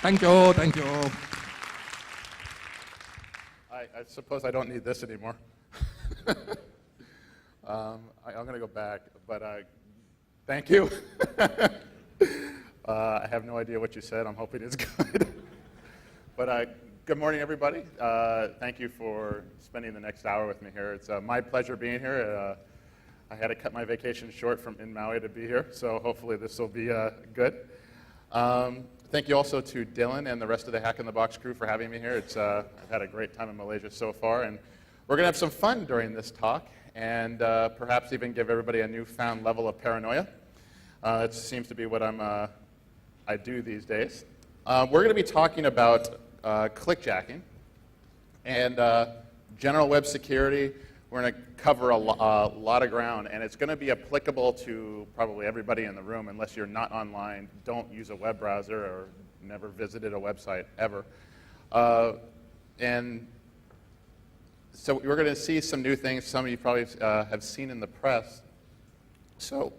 Thank you, thank you. I suppose I don't need this anymore. I'm going to go back, but thank you. I have no idea what you said. I'm hoping it's good. But good morning, everybody. Thank you for spending the next hour with me here. It's my pleasure being here. I had to cut my vacation short from in Maui to be here, so hopefully this will be good. Thank you also to Dylan and the rest of the Hack in the Box crew for having me here. I've had a great time in Malaysia so far, and we're going to have some fun during this talk, and perhaps even give everybody a newfound level of paranoia. It seems to be what I do these days. We're going to be talking about clickjacking and general web security. We're going to cover a lot of ground, and it's going to be applicable to probably everybody in the room. Unless you're not online, don't use a web browser or never visited a website ever. And so we're going to see some new things some of you probably have seen in the press. So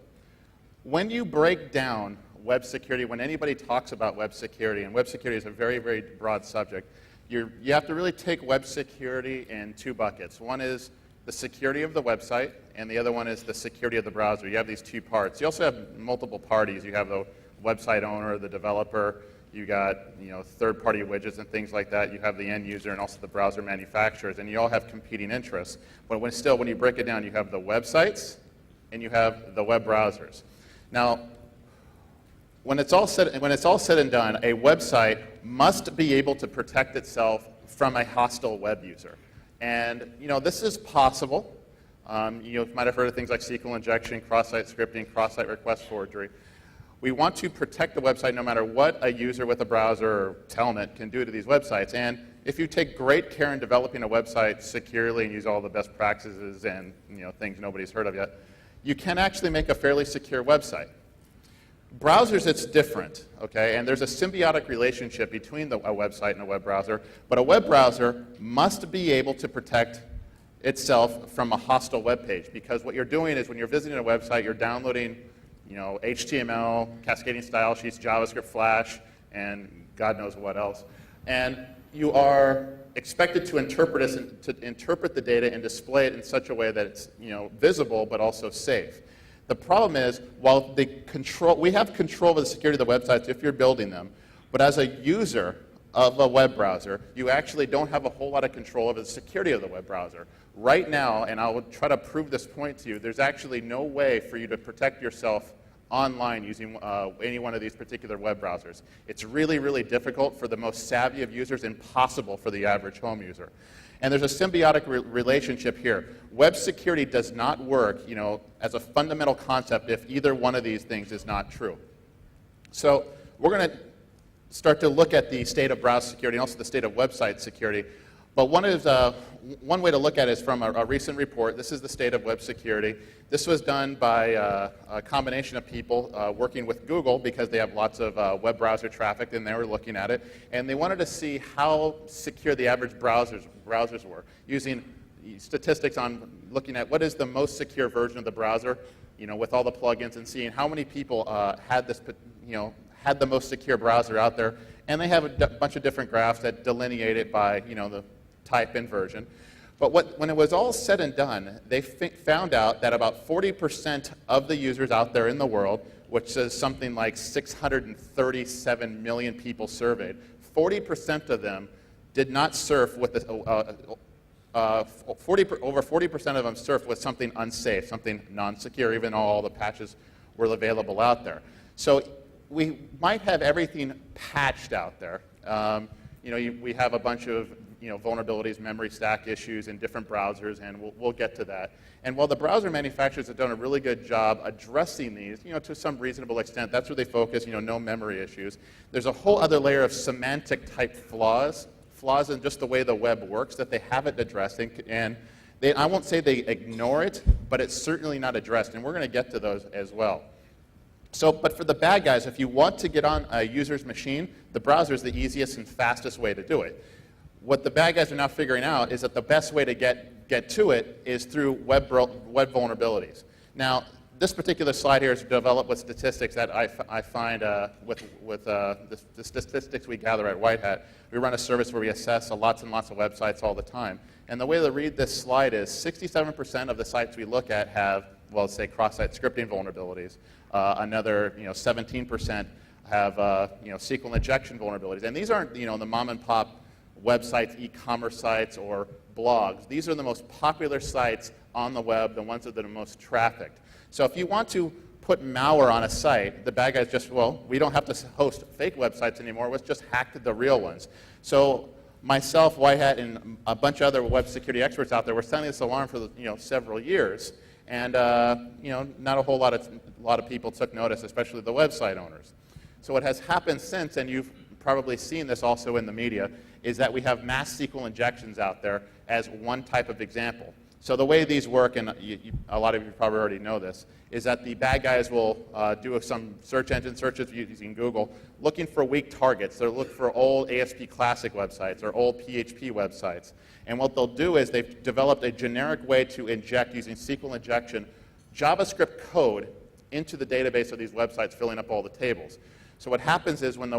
when you break down web security, when anybody talks about web security, and web security is a very, very broad subject, you have to really take web security in two buckets. One is the security of the website, and the other one is the security of the browser. You have these two parts. You also have multiple parties. You have the website owner, the developer. You got third-party widgets and things like that. You have the end user and also the browser manufacturers, and you all have competing interests. But when you break it down, you have the websites and you have the web browsers. Now, when it's all said and done, a website must be able to protect itself from a hostile web user. And this is possible. You might have heard of things like SQL injection, cross-site scripting, cross-site request forgery. We want to protect the website no matter what a user with a browser or telnet can do to these websites. And if you take great care in developing a website securely and use all the best practices and things nobody's heard of yet, you can actually make a fairly secure website. Browsers, it's different, okay? And there's a symbiotic relationship between a website and a web browser, but a web browser must be able to protect itself from a hostile web page, because what you're doing is when you're visiting a website, you're downloading HTML, cascading style sheets, JavaScript, Flash, and God knows what else. And you are expected to interpret the data and display it in such a way that it's visible but also safe. The problem is, while we have control of the security of the websites if you're building them, but as a user of a web browser, you actually don't have a whole lot of control over the security of the web browser. Right now, and I will try to prove this point to you, there's actually no way for you to protect yourself online using any one of these particular web browsers. It's really, really difficult for the most savvy of users, impossible for the average home user. And there's a symbiotic relationship here. Web security does not work, as a fundamental concept if either one of these things is not true. So we're going to start to look at the state of browser security and also the state of website security. But one way to look at it is from a recent report. This is the state of web security. This was done by a combination of people working with Google because they have lots of web browser traffic, and they were looking at it. And they wanted to see how secure the average browsers were, using statistics on looking at what is the most secure version of the browser, with all the plugins, and seeing how many people had the most secure browser out there. And they have a bunch of different graphs that delineate it by the type and version. But when it was all said and done, they found out that about 40% of the users out there in the world, which is something like 637 million people surveyed, 40% of them did not surf with over 40% of them surfed with something unsafe, something non-secure, even though all the patches were available out there. So we might have everything patched out there. We have a bunch of vulnerabilities, memory stack issues in different browsers, and we'll get to that. And while the browser manufacturers have done a really good job addressing these, to some reasonable extent, that's where they focus, no memory issues. There's a whole other layer of semantic type flaws in just the way the web works that they haven't addressed. And I won't say they ignore it, but it's certainly not addressed, and we're going to get to those as well. But for the bad guys, if you want to get on a user's machine, the browser is the easiest and fastest way to do it. What the bad guys are now figuring out is that the best way to get to it is through web vulnerabilities. Now, this particular slide here is developed with statistics that I find with the statistics we gather at White Hat. We run a service where we assess lots and lots of websites all the time. And the way to read this slide is 67% of the sites we look at have, well, say, cross-site scripting vulnerabilities. Another 17% have SQL injection vulnerabilities. And these aren't the mom-and-pop websites, e-commerce sites, or blogs. These are the most popular sites on the web, the ones that are the most trafficked. So if you want to put malware on a site, the bad guys just, well, we don't have to host fake websites anymore. Let's just hack the real ones. So myself, White Hat, and a bunch of other web security experts out there were sounding this alarm for several years, and not a whole lot of people took notice, especially the website owners. So what has happened since, and you've probably seen this also in the media, is that we have mass SQL injections out there as one type of example. So the way these work, and a lot of you probably already know this, is that the bad guys will do some search engine searches using Google, looking for weak targets. They'll look for old ASP Classic websites or old PHP websites. And what they'll do is they've developed a generic way to inject, using SQL injection, JavaScript code into the database of these websites, filling up all the tables. So what happens is when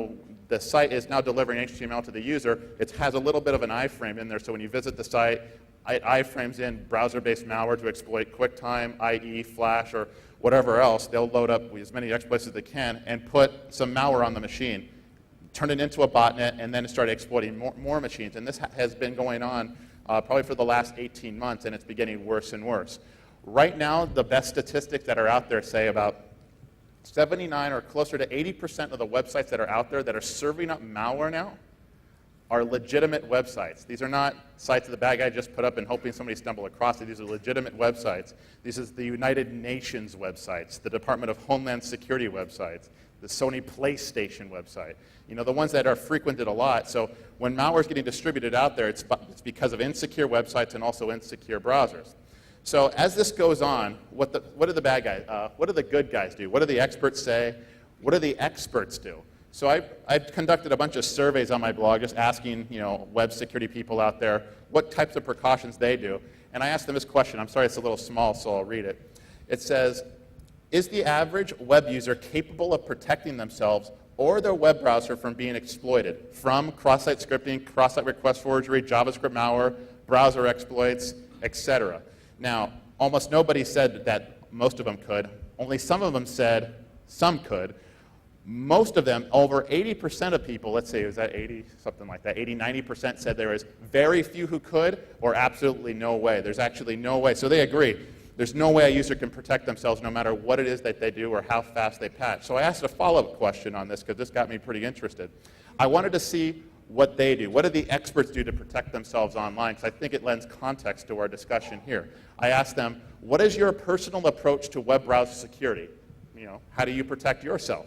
the site is now delivering HTML to the user, it has a little bit of an iframe in there, so when you visit the site, it iframes in browser-based malware to exploit QuickTime, IE, Flash, or whatever else. They'll load up as many exploits as they can and put some malware on the machine, turn it into a botnet, and then start exploiting more machines. And this has been going on probably for the last 18 months, and it's been getting worse and worse. Right now, the best statistics that are out there say about 79 or closer to 80% of the websites that are out there that are serving up malware now are legitimate websites. These are not sites that the bad guy just put up and hoping somebody stumble across it. These are legitimate websites. This is the United Nations websites, the Department of Homeland Security websites, the Sony PlayStation website, the ones that are frequented a lot. So when malware is getting distributed out there, it's because of insecure websites and also insecure browsers. So as this goes on, what do the bad guys, what do the good guys do? What do the experts say? What do the experts do? So I've conducted a bunch of surveys on my blog, just asking web security people out there what types of precautions they do. And I asked them this question. I'm sorry it's a little small, so I'll read it. It says, is the average web user capable of protecting themselves or their web browser from being exploited from cross-site scripting, cross-site request forgery, JavaScript malware, browser exploits, etc.? Now, almost nobody said that most of them could. Only some of them said some could. Most of them, over 80% of people, let's say, was that 80, something like that, 80, 90% said there was very few who could or absolutely no way. There's actually no way. So they agree. There's no way a user can protect themselves no matter what it is that they do or how fast they patch. So I asked a follow-up question on this because this got me pretty interested. I wanted to see what they do. What do the experts do to protect themselves online? Because I think it lends context to our discussion here. I asked them, what is your personal approach to web browser security? How do you protect yourself?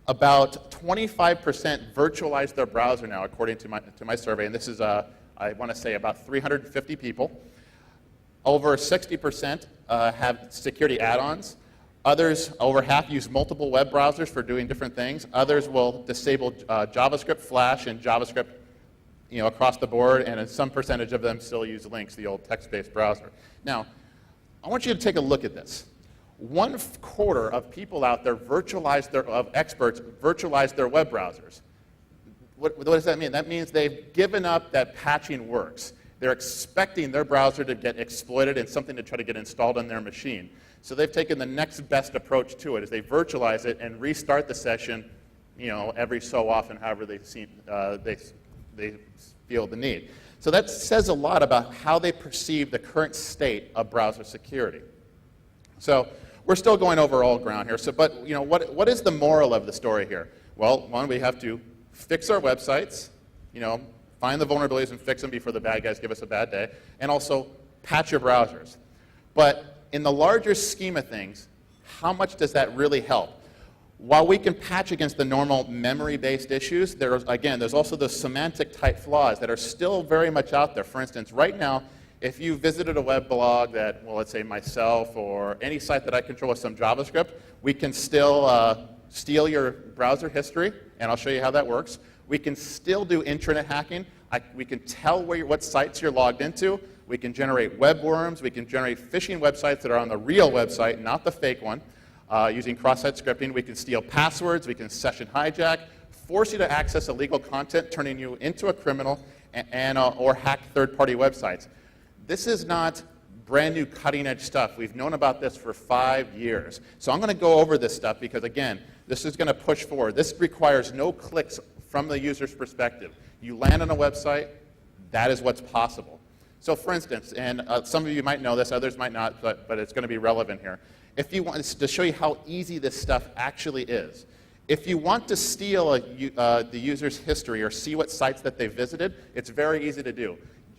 About 25% virtualize their browser now, according to my survey, and this is, I want to say, about 350 people. Over 60% have security add-ons. Others, over half, use multiple web browsers for doing different things. Others will disable JavaScript, Flash, and JavaScript across the board, and some percentage of them still use Lynx, the old text-based browser. Now, I want you to take a look at this. 1/4 of people out there of experts virtualize their web browsers. What does that mean? That means they've given up that patching works. They're expecting their browser to get exploited and something to try to get installed on their machine. So they've taken the next best approach to it, is they virtualize it and restart the session, every so often, however they feel the need. So that says a lot about how they perceive the current state of browser security. So we're still going over old ground here. So, but what is the moral of the story here? Well, one, we have to fix our websites, find the vulnerabilities and fix them before the bad guys give us a bad day, and also patch your browsers. But in the larger scheme of things, how much does that really help? While we can patch against the normal memory-based issues, there's also the semantic-type flaws that are still very much out there. For instance, right now, if you visited a web blog that, well, let's say myself or any site that I control with some JavaScript, we can still steal your browser history, and I'll show you how that works. We can still do intranet hacking. We can tell what sites you're logged into. We can generate web worms. We can generate phishing websites that are on the real website, not the fake one, using cross-site scripting. We can steal passwords. We can session hijack, force you to access illegal content, turning you into a criminal, or hack third-party websites. This is not brand new cutting-edge stuff. We've known about this for 5 years. So I'm going to go over this stuff because, again, this is going to push forward. This requires no clicks from the user's perspective. You land on a website, that is what's possible. So for instance, and some of you might know this, others might not, but it's going to be relevant here. If you want to show you how easy this stuff actually is, if you want to steal the user's history or see what sites that they visited, it's very easy to do.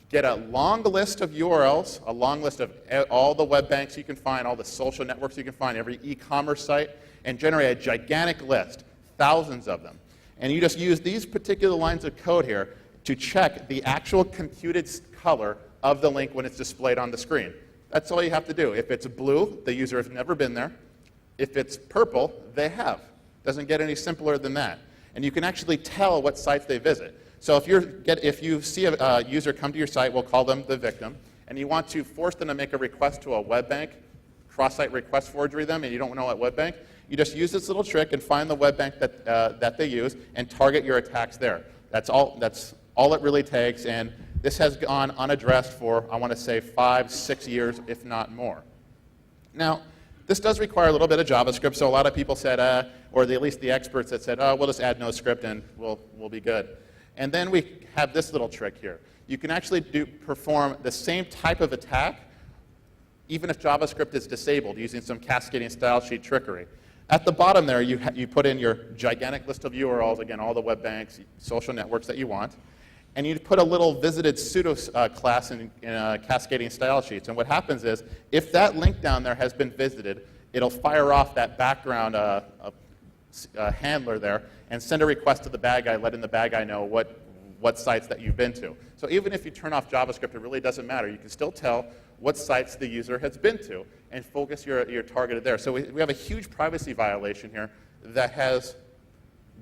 Get a long list of URLs, a long list of all the web banks you can find, all the social networks you can find, every e-commerce site, and generate a gigantic list, thousands of them. And you just use these particular lines of code here to check the actual computed color of the link when it's displayed on the screen. That's all you have to do. If it's blue, the user has never been there. If it's purple, they have. Doesn't get any simpler than that. And you can actually tell what sites they visit. So if you see a user come to your site, we'll call them the victim, and you want to force them to make a request to a web bank, cross-site request forgery them, and you don't know what web bank, you just use this little trick and find the web bank that they use and target your attacks there. That's all it really takes, and this has gone unaddressed for, I want to say, 5, 6 years, if not more. Now, this does require a little bit of JavaScript, so a lot of people said, or at least the experts that said, we'll just add no script and we'll be good. And then we have this little trick here. You can actually perform the same type of attack even if JavaScript is disabled using some cascading style sheet trickery. At the bottom there, you put in your gigantic list of URLs, again, all the web banks, social networks that you want, and you put a little visited pseudo class in cascading style sheets. And what happens is, if that link down there has been visited, it'll fire off that background handler there and send a request to the bad guy, letting the bad guy know what sites that you've been to. So even if you turn off JavaScript, it really doesn't matter. You can still tell what sites the user has been to and focus your targeted there. So we have a huge privacy violation here that has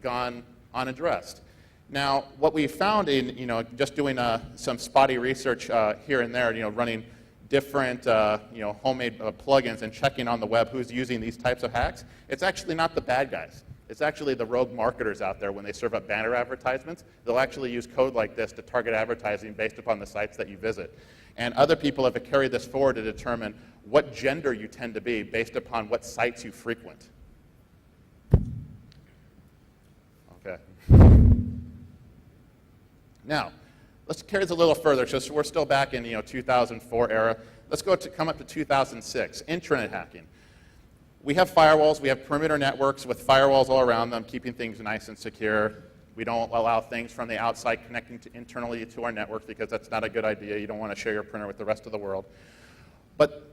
gone unaddressed. Now, what we found in just doing some spotty research here and there, running different homemade plugins and checking on the web who's using these types of hacks, it's actually not the bad guys. It's actually the rogue marketers out there. When they serve up banner advertisements, they'll actually use code like this to target advertising based upon the sites that you visit. And other people have carried this forward to determine what gender you tend to be based upon what sites you frequent. Okay. Now, let's carry this a little further. So we're still back in 2004 era. Let's come up to 2006, intranet hacking. We have firewalls. We have perimeter networks with firewalls all around them, keeping things nice and secure. We don't allow things from the outside connecting internally to our network because that's not a good idea. You don't want to share your printer with the rest of the world. But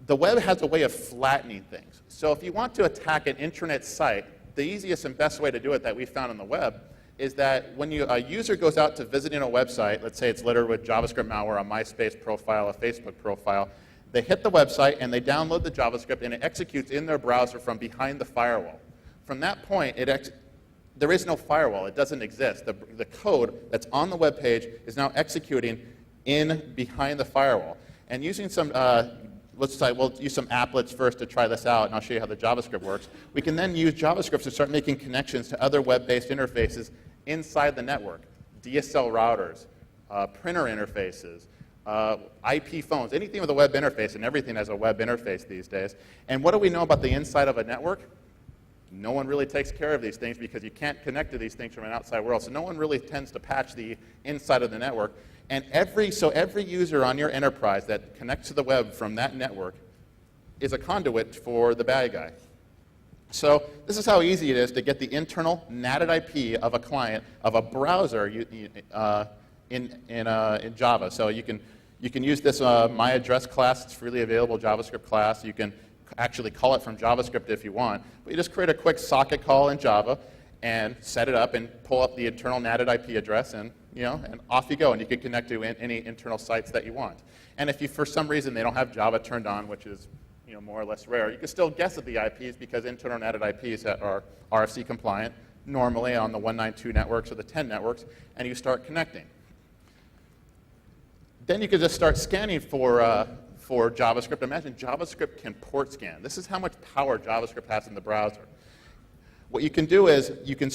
the web has a way of flattening things. So if you want to attack an intranet site, the easiest and best way to do it that we found on the web is that when a user goes out to visiting a website, let's say it's littered with JavaScript malware, a MySpace profile, a Facebook profile, they hit the website and they download the JavaScript and it executes in their browser from behind the firewall. From that point, there is no firewall. It doesn't exist. The code that's on the web page is now executing behind the firewall. And using some, we'll use some applets first to try this out, and I'll show you how the JavaScript works. We can then use JavaScript to start making connections to other web-based interfaces inside the network. DSL routers, printer interfaces, IP phones, anything with a web interface, and everything has a web interface these days. And what do we know about the inside of a network? No one really takes care of these things because you can't connect to these things from an outside world. So no one really tends to patch the inside of the network. And every user on your enterprise that connects to the web from that network is a conduit for the bad guy. So this is how easy it is to get the internal NATed IP of a client, of a browser in Java. So you can use this myAddress class. It's freely available JavaScript class. You can actually call it from JavaScript if you want. But you just create a quick socket call in Java and set it up and pull up the internal NATed IP address and off you go. And you can connect to any internal sites that you want. And if for some reason they don't have Java turned on, which is more or less rare, you can still guess at the IPs because internal NATed IPs are RFC compliant normally on the 192 networks or the 10 networks, and you start connecting. Then you can just start scanning for JavaScript. Imagine JavaScript can port scan. This is how much power JavaScript has in the browser. What you can do is you can